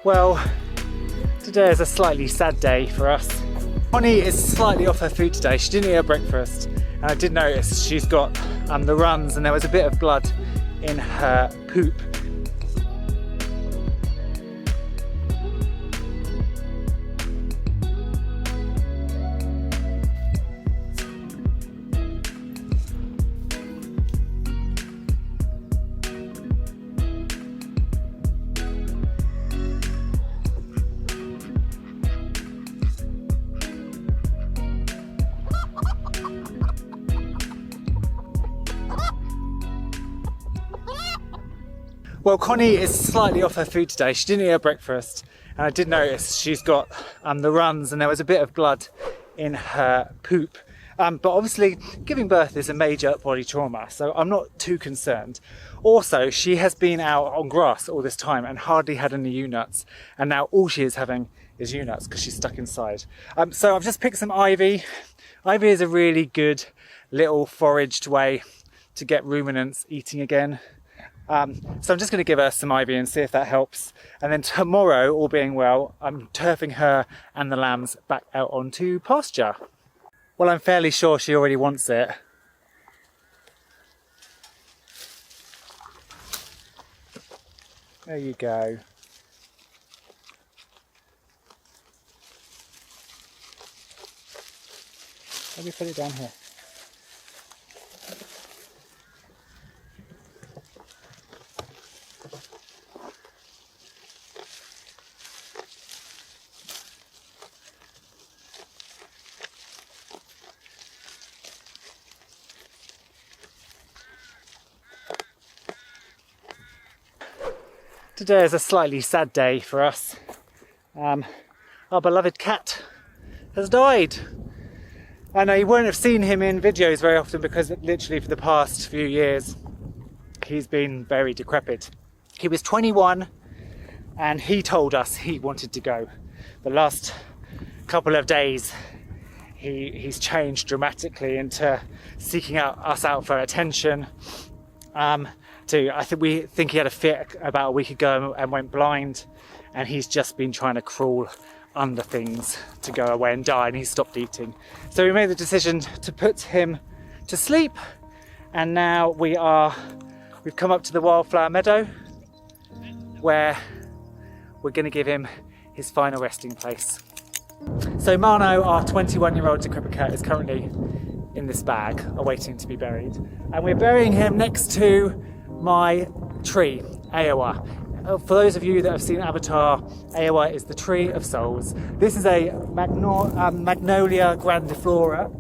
Well, today is a slightly sad day for us. Connie is slightly off her food today. She didn't eat her breakfast, and I did notice she's got the runs, and there was a bit of blood in her poop. Well, Connie is slightly off her food today. She didn't eat her breakfast, and I did notice she's got the runs, and there was a bit of blood in her poop. But obviously, giving birth is a major body trauma, so I'm not too concerned. Also, she has been out on grass all this time and hardly had any ewe-nuts, and now all she is having is ewe-nuts because she's stuck inside. So I've just picked some ivy. Ivy is a really good little foraged way to get ruminants eating again. So I'm just going to give her some ivy and see if that helps. And then tomorrow, all being well, I'm turfing her and the lambs back out onto pasture. Well, I'm fairly sure she already wants it. There you go. Let me put it down here. Today is a slightly sad day for us. Our beloved cat has died. I know you won't have seen him in videos very often because literally for the past few years he's been very decrepit. He was 21 and he told us he wanted to go. The last couple of days he's changed dramatically into seeking us out for attention. We think he had a fit about a week ago and went blind, and he's just been trying to crawl under things to go away and die, and he stopped eating. So we made the decision to put him to sleep, and now we've come up to the wildflower meadow where we're going to give him his final resting place. So Marno, our 21-year-old decrepit cat, is currently in this bag awaiting to be buried, and we're burying him next to my tree, Aowa. For those of you that have seen Avatar, Aowa is the tree of souls. This is a Magnolia grandiflora.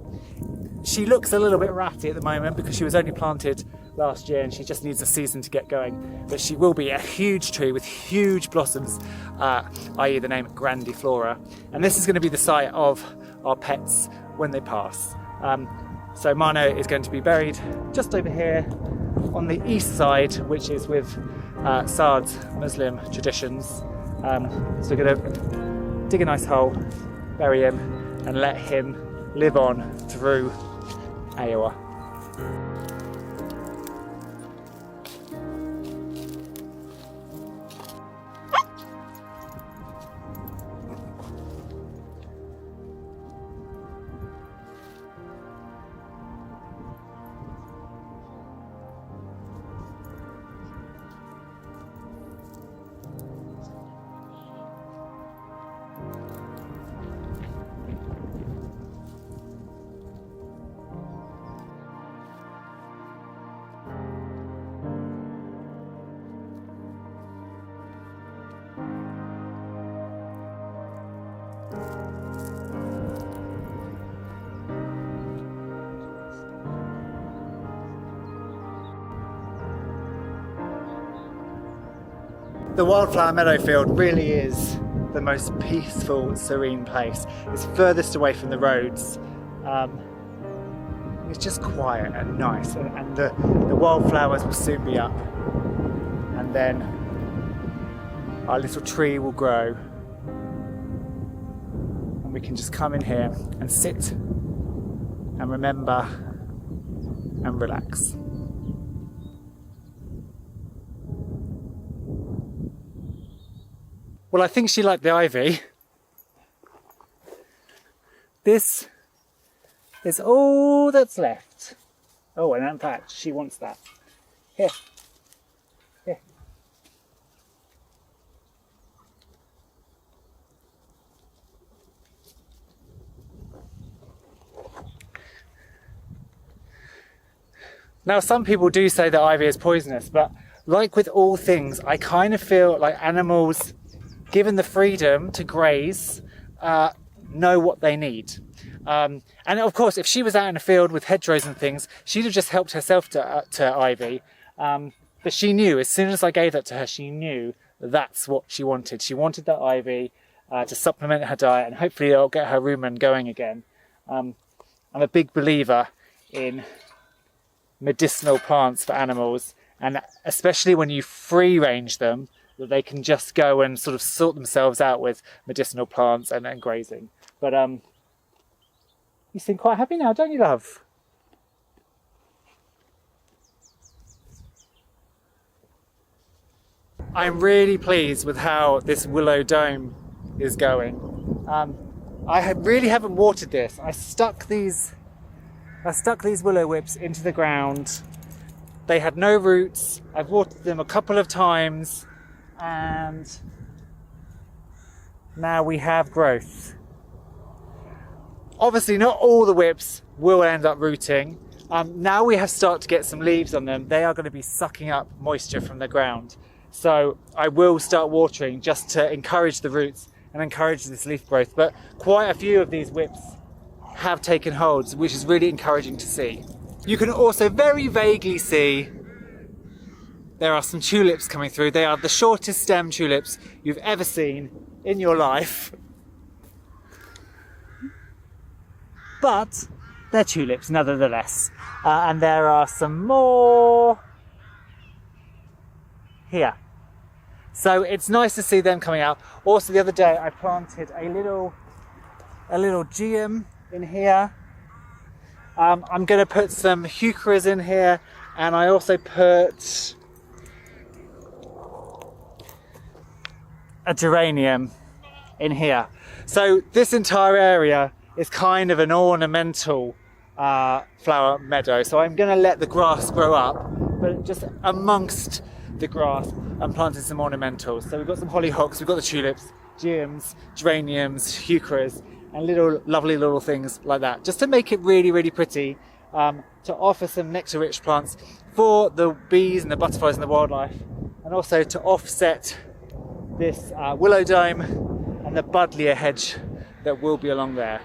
She looks a little bit ratty at the moment because she was only planted last year and she just needs a season to get going. But she will be a huge tree with huge blossoms, i.e. the name grandiflora. And this is going to be the site of our pets when they pass. So Marno is going to be buried just over here on the east side, which is with Saad's Muslim traditions. So we're going to dig a nice hole, bury him, and let him live on through Aowa. The wildflower meadow field really is the most peaceful, serene place. It's furthest away from the roads. It's just quiet and nice, and the wildflowers will soon be up, and then our little tree will grow, and we can just come in here and sit and remember and relax. Well, I think she liked the ivy. This is all that's left. Oh, and in fact, she wants that. Here. Here. Now, some people do say that ivy is poisonous, but like with all things, I kind of feel like animals, given the freedom to graze, know what they need. And of course, if she was out in a field with hedgerows and things, she'd have just helped herself to ivy. But she knew, as soon as I gave that to her, she knew that's what she wanted. She wanted that ivy to supplement her diet, and hopefully it'll get her rumen going again. I'm a big believer in medicinal plants for animals, and especially when you free range them, that they can just go and sort of sort themselves out with medicinal plants and grazing. But you seem quite happy now, don't you, love? I'm really pleased with how this willow dome is going. I really haven't watered this. I stuck these willow whips into the ground. They had no roots. I've watered them a couple of times, and now we have growth. Obviously not all the whips will end up rooting. Now we have started to get some leaves on them. They are going to be sucking up moisture from the ground. So I will start watering just to encourage the roots and encourage this leaf growth. But quite a few of these whips have taken hold, which is really encouraging to see. You can also very vaguely see there are some tulips coming through. They are the shortest stem tulips you've ever seen in your life. But they're tulips nevertheless. And there are some more here. So it's nice to see them coming out. Also, the other day I planted a little geum in here. I'm going to put some heucheras in here, and I also put a geranium in here. So this entire area is kind of an ornamental flower meadow. So I'm going to let the grass grow up, but just amongst the grass I'm planting some ornamentals. So we've got some hollyhocks, we've got the tulips, geums, geraniums, heucheras, and lovely little things like that, just to make it really, really pretty, to offer some nectar-rich plants for the bees and the butterflies and the wildlife, and also to offset this willow dome and the buddleia hedge that will be along there.